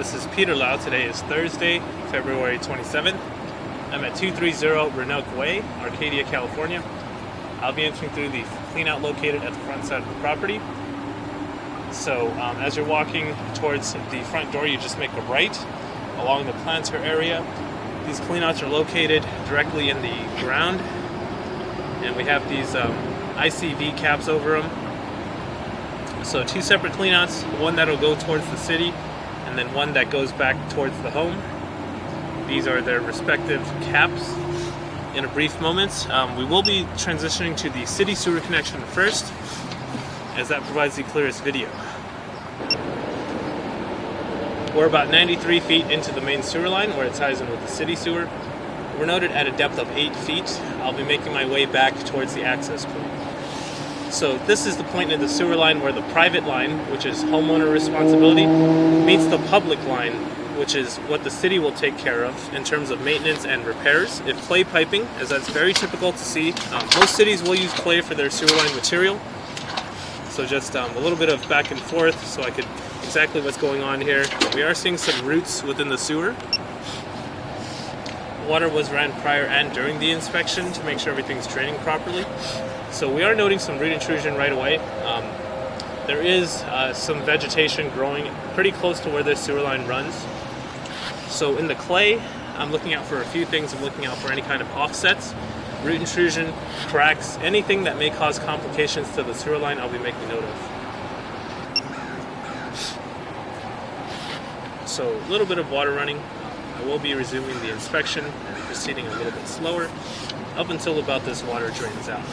This is Peter Lau. Today is Thursday, February 27th. I'm at 230 Renoak Way, Arcadia, California. I'll be entering through the cleanout located at the front side of the property. So as you're walking towards the front door, you just make a right along the planter area. These cleanouts are located directly in the ground, and we have these ICV caps over them. So two separate cleanouts, one that'll go towards the city and then one that goes back towards the home. These are their respective caps. In a brief moment, we will be transitioning to the city sewer connection first, as that provides the clearest video. We're about 93 feet into the main sewer line where it ties in with the city sewer. We're noted at a depth of 8 feet. I'll be making my way back towards the access point. So this is the point in the sewer line where the private line, which is homeowner responsibility, meets the public line, which is what the city will take care of in terms of maintenance and repairs. If clay piping, as that's very typical to see, most cities will use clay for their sewer line material. So just a little bit of back and forth so I could exactly what's going on here. We are seeing some roots within the sewer. Water was ran prior and during the inspection to make sure everything's draining properly. So we are noting some root intrusion right away. There is some vegetation growing pretty close to where this sewer line runs. So in the clay, I'm looking out for a few things. I'm looking out for any kind of offsets, root intrusion, cracks, anything that may cause complications to the sewer line, I'll be making note of. So a little bit of water running. I will be resuming the inspection and proceeding a little bit slower up until about this water drains out.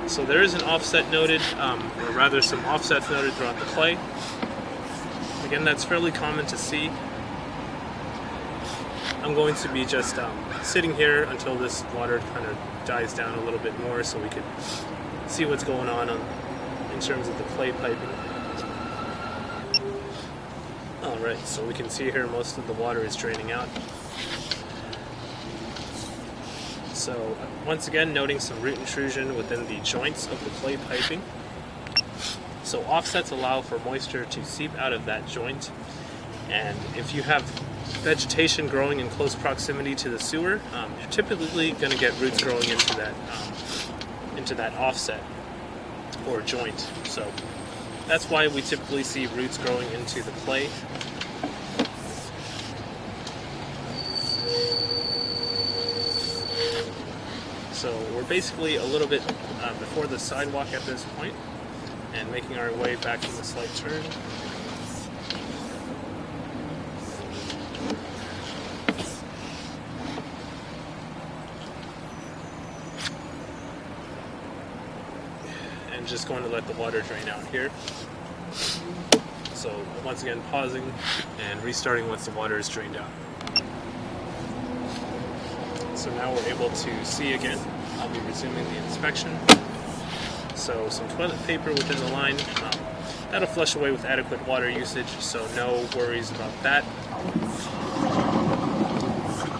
So there is an offset noted, or rather some offsets noted throughout the clay. Again, that's fairly common to see. I'm going to be just sitting here until this water kind of dies down a little bit more so we can see what's going on in terms of the clay piping. Alright, so we can see here most of the water is draining out. So once again, noting some root intrusion within the joints of the clay piping. So offsets allow for moisture to seep out of that joint, and if you have vegetation growing in close proximity to the sewer, you're typically going to get roots growing into that offset or joint. So that's why we typically see roots growing into the clay. So we're basically a little bit before the sidewalk at this point, and making our way back from a slight turn. And just going to let the water drain out here. So once again, pausing and restarting once the water is drained out. So now we're able to see again. I'll be resuming the inspection. So some toilet paper within the line. That'll flush away with adequate water usage, so no worries about that.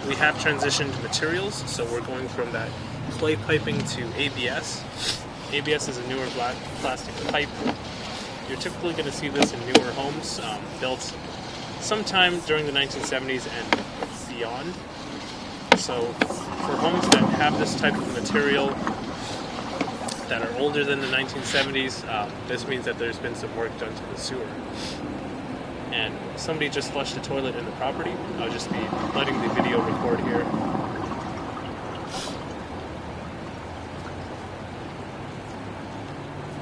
We have transitioned materials, so we're going from that clay piping to ABS. ABS is a newer black plastic pipe. You're typically going to see this in newer homes built sometime during the 1970s and beyond. So for homes that have this type of material that are older than the 1970s, this means that there's been some work done to the sewer. And somebody just flushed a toilet in the property. I'll just be letting the video record here.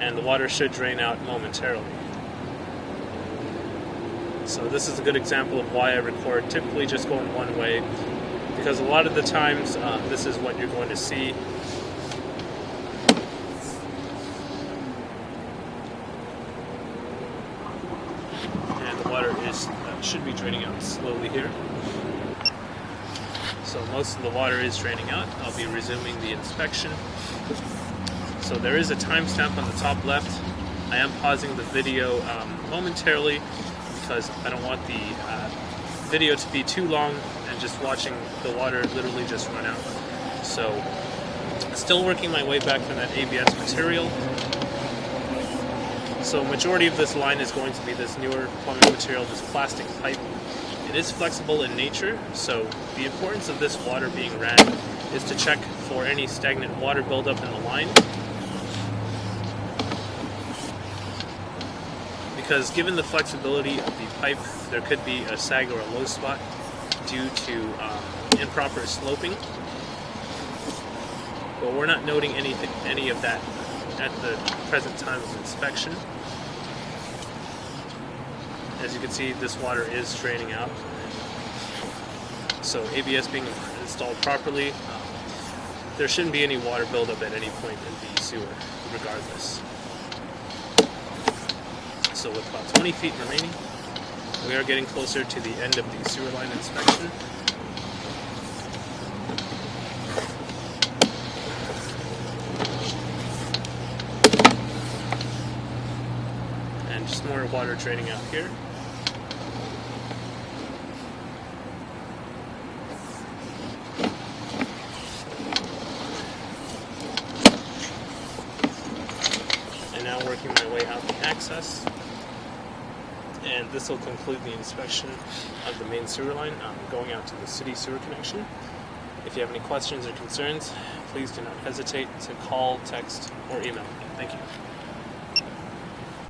And the water should drain out momentarily. So this is a good example of why I record typically just going one way, because a lot of the times this is what you're going to see. And the water should be draining out slowly here. So most of the water is draining out. I'll be resuming the inspection. So there is a timestamp on the top left. I am pausing the video momentarily because I don't want the video to be too long and just watching the water literally just run out. So still working my way back from that ABS material. So majority of this line is going to be this newer plumbing material, this plastic pipe. It is flexible in nature, so the importance of this water being ran is to check for any stagnant water buildup in the line. Because given the flexibility of the pipe, there could be a sag or a low spot due to improper sloping. But we're not noting any of that at the present time of inspection. As you can see, this water is draining out. So ABS being installed properly, there shouldn't be any water buildup at any point in the sewer, regardless. So with about 20 feet remaining, we are getting closer to the end of the sewer line inspection. And just more water draining out here. And now working my way out the access. And this will conclude the inspection of the main sewer line going out to the city sewer connection. If you have any questions or concerns, please do not hesitate to call, text, or email me. Thank you.